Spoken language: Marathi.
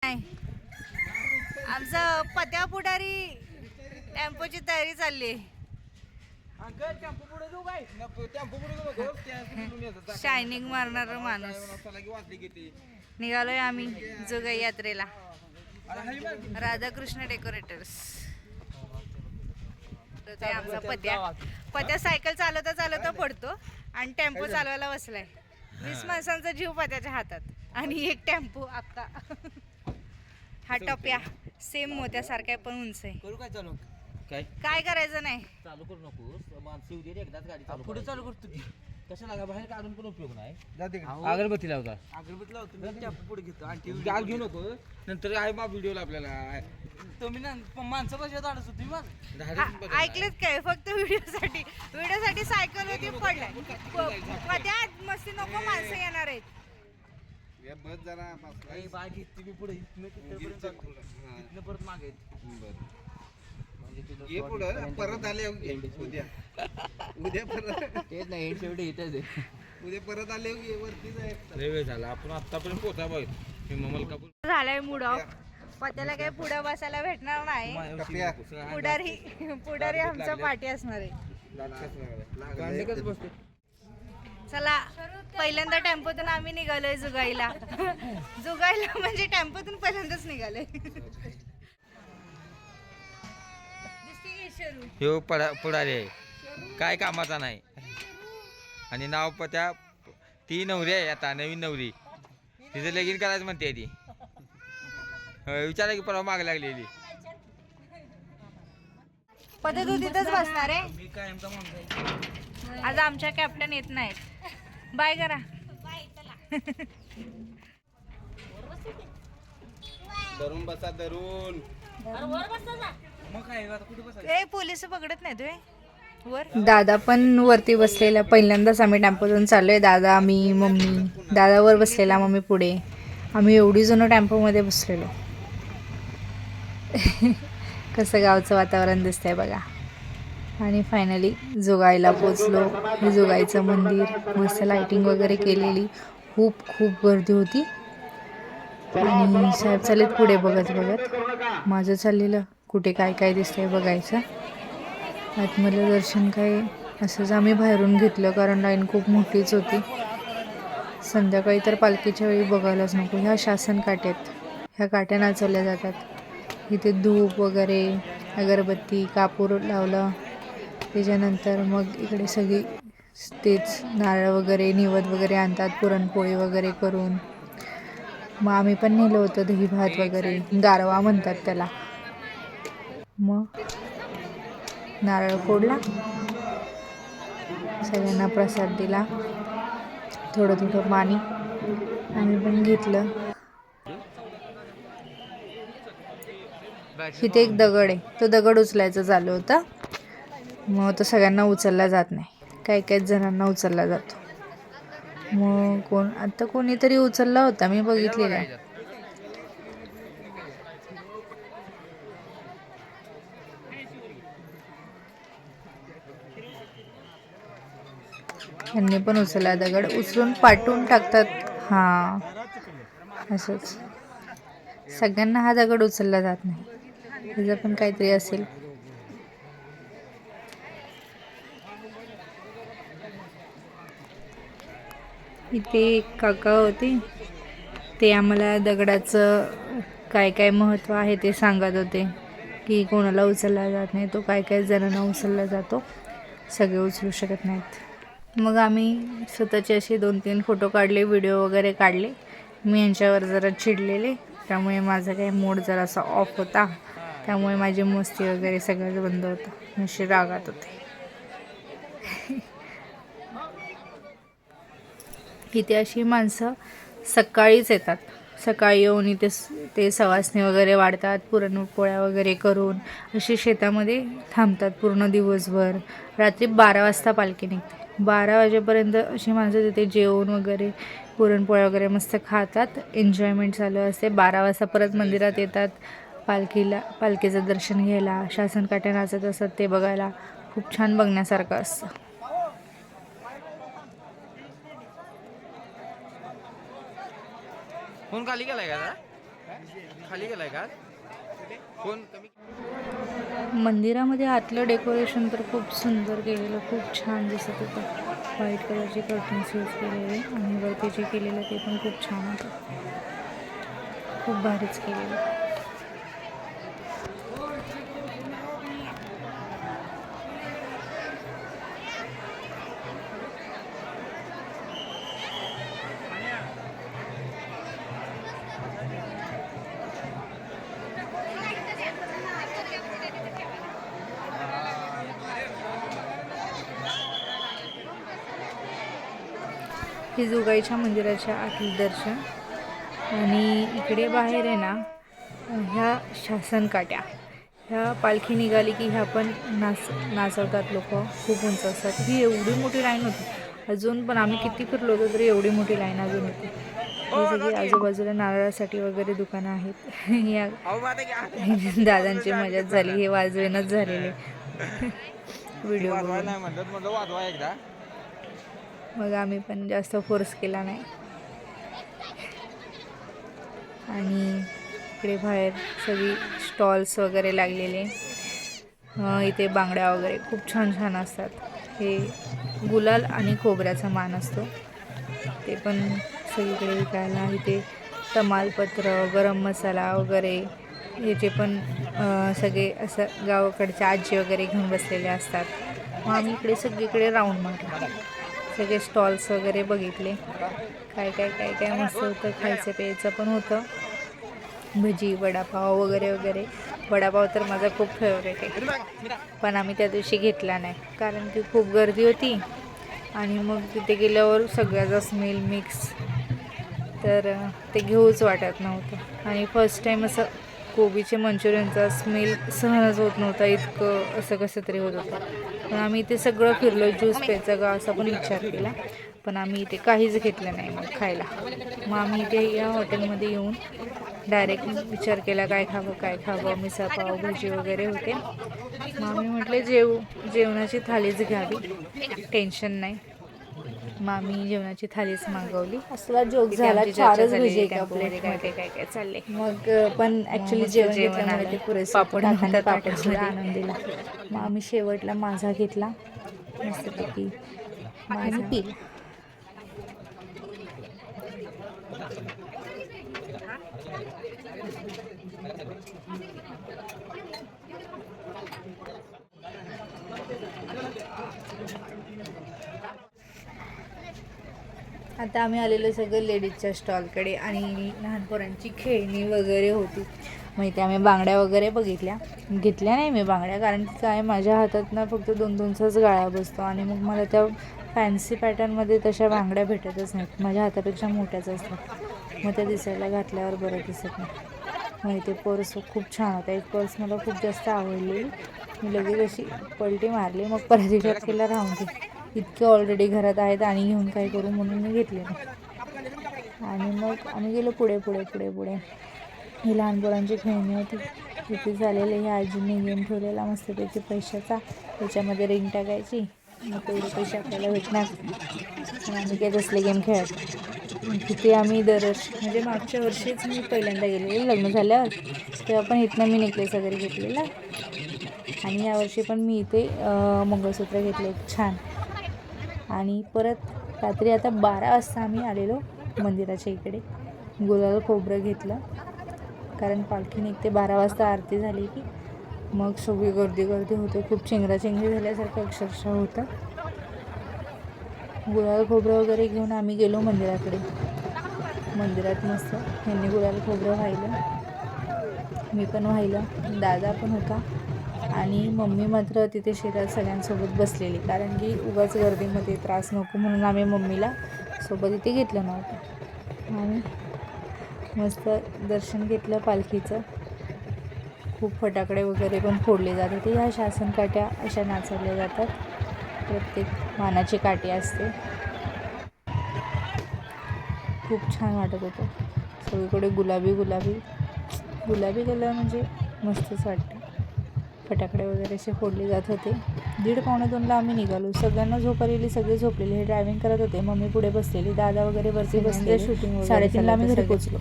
आमचं पत्या पुढारी टेम्पोची तयारी चालली आहे. शायनिंग मारणार माणूस. निघालोय आम्ही जोगाई यात्रेला. राधाकृष्ण डेकोरेटर्स. ते आमचा पत्या सायकल चालवता चालवता पडतो आणि टेम्पो चालवायला बसलाय. 20 माणसांचा जीव पत्याच्या हातात आणि एक टेम्पो आता. हा टप्या सेम मोत्यासारखा पण उंच आहे. करू काय चालू काय करायचं नाही. चालू करू नको माणसं उद्या एकदाच गाडी चालू पुढे चालू करतो की कशा लागा बाहेर काढून पण उपयोग नाही. अगरबत्ती लावता अगरबत्ती लावतो मी टॅप पुढे घेतो आणि गाल घेऊ नको नंतर आहे बा व्हिडिओला आपल्याला तुम्ही ना माणसं कशा धाडस होती मग ऐकलेत काय फक्त व्हिडिओसाठी सायकल होती पडलाय. त्या मस्ती नको माणसं येणार आहेत. बस जरा बाग घेतली मी पुढे इथनं परत मागे ये पुढं परत आले उद्या परत तेच नाही एंड शेवटी येतच उद्या परत आले वरती वेळ झाला. आपण आतापर्यंत पोहोचा पाहिजे झालाय मूड ऑफ. पत्याला काही पुढे बसायला भेटणार नाही. पुढारी आमचा पाठी असणार आहे. चला पहिल्यांदा टेम्पोतून आम्ही निघालोय जुगाईला. म्हणजे टेम्पोतून पहिल्यांदाच निघालोय. ह्यो पुढारी आहे काय कामाचा नाही. आणि नाव पत्या ती नवरी आहे आता नवीन नवरी. तिचं लगीन करायचं म्हणते ती. विचारा की परवा माग लागलेली. पत्या तू तिथंच बसणार आहे. आज आमच्या कॅप्टन येत नाहीत. बाय करा. धरून बसा धरून पोलिस पकडत नाही वर. दादा पण वरती बसलेला. पहिल्यांदाच आम्ही टेम्पोतून चाललोय. दादा मी मम्मी. दादा वर बसलेला मम्मी पुढे. आम्ही एवढी जण टेम्पोमध्ये बसलेलो. कसं गावचं वातावरण दिसतंय बघा. आणि फायनली जोगाईला पोचलो. हे जोगाईचं मंदिर मस्त लाइटिंग वगैरे केलेली. खूप गर्दी होती. आणि साहेब चालेत पुढे बघत माझं चाललेलं कुठे काय काय दिसतंय बघायचं. आतमधलं दर्शन काय असंच आम्ही बाहेरून घेतलं कारण लाईन खूप मोठीच होती. संध्याकाळी तर पालखीच्या वेळी बघायलाच नको. ह्या शासन काट्यात ह्या काट्या नाचवल्या जातात. इथे धूप वगैरे अगरबत्ती कापूर लावलं. त्याच्यानंतर मग इकडे सगळी तेच नारळ वगैरे निवद वगैरे आणतात. पुरणपोळी वगैरे करून. मग आम्ही पण नेलं होतं दही भात वगैरे. गारवा म्हणतात त्याला. मग नारळ फोडला. सगळ्यांना प्रसाद दिला. थोडं पाणी आम्ही पण घेतलं. इथे एक दगड आहे. तो दगड उचलायचं चालू होता. मग तो सगळ्यांना उचलला जात नाही. काही जणांना उचलला जातो. मग आता कोणीतरी उचलला होता मी बघितलेला. यांनी पण उचलला दगड. उचलून पाठवून टाकतात. हा असंच सगळ्यांना हा दगड उचलला जात नाही. त्याचं पण काहीतरी असेल. इथे एक काका होते. ते आम्हाला दगडाचं काय महत्त्व आहे ते सांगत होते की कोणाला उचलला जात नाही. तो काय जणांना उचलला जातो. सगळे उचलू शकत नाहीत. मग आम्ही स्वतःचे असे 2-3 फोटो काढले. व्हिडिओ वगैरे काढले. मी यांच्यावर जरा चिडलेले. त्यामुळे माझा काही मूड जरासा ऑफ होता. त्यामुळे माझी मस्ती वगैरे सगळं बंद होतं. मी अशी रागात होते. इथे अशी माणसं सकाळीच येतात. सकाळी येऊन इथे ते सवासणी वगैरे वाढतात. पुरणपोळ्या वगैरे करून अशी शेतामध्ये थांबतात पूर्ण दिवसभर. रात्री 12 वाजता पालखी निघते. 12 वाजेपर्यंत अशी माणसं तिथे जेवण वगैरे पुरणपोळ्या वगैरे मस्त खातात. एन्जॉयमेंट चालू असते. 12 वाजता परत मंदिरात येतात. पालखीचं दर्शन घ्यायला. शासन काट्या नाचत असतात ते बघायला. खूप छान बघण्यासारखं असतं. फोन खाली गेलाय का? खाली गेलाय का कोण कमी मंदिरामध्ये आतलं डेकोरेशन तर खूप सुंदर केलेलं, खूप छान दिसत होतं. व्हाईट कलरचे कर्टन्स यूज केलेले आणि वरती जे केलेलं ते पण खूप छान होतं. खूप भारीच केलेलं. हे जोगाईच्या मंदिराच्या आतील दर्शन. आणि इकडे बाहेर आहे ना ह्या शासन काट्या, ह्या पालखी निघाली की ह्या पण नाचवतात लोक. खूप उंच असतात. ही एवढी मोठी लाईन होती. अजून पण आम्ही किती फिरलो होतो तरी एवढी मोठी लाईन अजून होती. ही सगळी आजूबाजूला नारळासाठी वगैरे दुकानं आहेत. या दादांची मजाच झाली. हे वाजवेनच झालेले व्हिडिओ बघून. नाही म्हणलं वाजवा एकदा. मग आम्ही पण जास्त फोर्स केला नाही. आणि इकडे बाहेर सगळी स्टॉल्स वगैरे लागलेले. इथे बांगड्या वगैरे खूप छान छान असतात. हे गुलाल आणि खोबऱ्याचा मान असतो, ते पण सगळीकडे विकायला. इथे तमालपत्र, गरम मसाला वगैरे याचे पण सगळे असं गावाकडच्या आजी वगैरे घेऊन बसलेले असतात. मग आम्ही इकडे सगळीकडे राऊंड मारला, सगळे स्टॉल्स वगैरे बघितले. काय काय काय काय मस्त होतं. खायचं प्यायचं पण होतं. भजी, वडापाव वगैरे वगैरे. वडापाव तर माझा खूप फेवरेट आहे, पण आम्ही त्या दिवशी घेतला नाही कारण की खूप गर्दी होती. आणि मग तिथे गेल्यावर सगळ्याचा स्मेल मिक्स, तर ते घेऊच वाटत नव्हतं. आणि फर्स्ट टाईम असं कोबीचे मंचुरियनचा स्मेल सहनच होत नव्हता, इतकं असं कसं तरी होत होतं. पण आम्ही इथे सगळं फिरलो. ज्यूस प्यायचा का असा पण विचार केला, पण आम्ही इथे काहीच घेतलं नाही मग खायला. मग आम्ही इथे या हॉटेलमध्ये येऊन डायरेक्ट विचार केला काय खावं. मिसळपाव, भजी वगैरे होते. मग आम्ही म्हटले जेवणाची थालीच घ्यावी, टेन्शन नाही. मग आम्ही जेवणाची थालीच मागवली. असला जोक झाला, चारच भजी काय काय चालले. मग पण ॲक्च्युली जेवण आलं ते पुरेसे पापड आणून दिला. मग आम्ही शेवटला माझा घेतला मस्तपैकी आणि पिला. आता आम्ही आलेलो सगळं लेडीजच्या स्टॉलकडे आणि लहान पोरांची खेळणी वगैरे होती. मग इथे आम्ही बांगड्या वगैरे घेतल्या नाही मी बांगड्या, कारण की काय माझ्या हातात ना फक्त 2-2चाच गाळा बसतो आणि मग मला त्या फॅन्सी पॅटर्नमध्ये तशा बांगड्या भेटतच नाहीत. माझ्या हातापेक्षा मोठ्याच असतात, मग त्या दिसायला घातल्यावर बरं दिसत नाही. मग इथे पर्स खूप छान होता. एक पर्स मला खूप जास्त आवडलेली, मी लगेच अशी पलटी मारली. मग परत विचार केला राहून दे, इतके ऑलरेडी घरात आहेत आणि घेऊन काय करू, म्हणून मी घेतले नाही. आणि मग आम्ही गेलो पुढे. ही लहान पोरांची खेळणी होती. तिथे झालेलं ह्या आजीने गेम ठेवलेला मस्तपैकी पैशाचा, त्याच्यामध्ये रिंग टाकायची, मग तेवढे पैसे आपल्याला भेटणार. पण आम्ही काही तसले गेम खेळत. तिथे आम्ही म्हणजे मागच्या वर्षीच मी पहिल्यांदा गेलेले लग्न झाल्यावर, तेव्हा पण इथनं मी नेकलेस वगैरे घेतलेला. आणि यावर्षी पण मी इथे मंगळसूत्र घेतले छान. आणि परत रात्री आता 12 वाजता आम्ही आलेलो मंदिराच्या इकडे. गुलाल खोबरं घेतलं, कारण पालखी निघते 12 वाजता, आरती झाली की मग सगळी गर्दी होते. खूप चेंगराचेंगरी झाल्यासारखं अक्षरशः होतं. गुलाल खोबरं वगैरे घेऊन आम्ही गेलो मंदिराकडे. मंदिरात मस्त ह्यांनी गुलाल खोबरं वाहिलं, मी पण वाहिलं, दादा पण होता. आणि मम्मी मात्र तिथे शेतात सगळ्यांसोबत बसलेली, कारण की उगाच गर्दीमध्ये त्रास नको म्हणून आम्ही मम्मीला सोबत इथे घेतलं नव्हतं. आणि मस्त दर्शन घेतलं पालखीचं. खूप फटाकडे वगैरे पण फोडले जात होते. ह्या शासन काट्या अशा नाचवल्या जातात, प्रत्येक मानाची काठी असते. खूप छान वाटत होतं. सगळीकडे गुलाबी कलर म्हणजे मस्तच वाटतं. फटाकडे वगैरे असे फोडले जात होते. 1:30-1:45ला आम्ही निघालो. सगळ्यांना झोप आलेली, सगळे झोपलेले. हे ड्रायव्हिंग करत होते, मम्मी पुढे बसलेली, दादा वगैरे वरती बसलेले. 3:30ला आम्ही घरी पोचलो.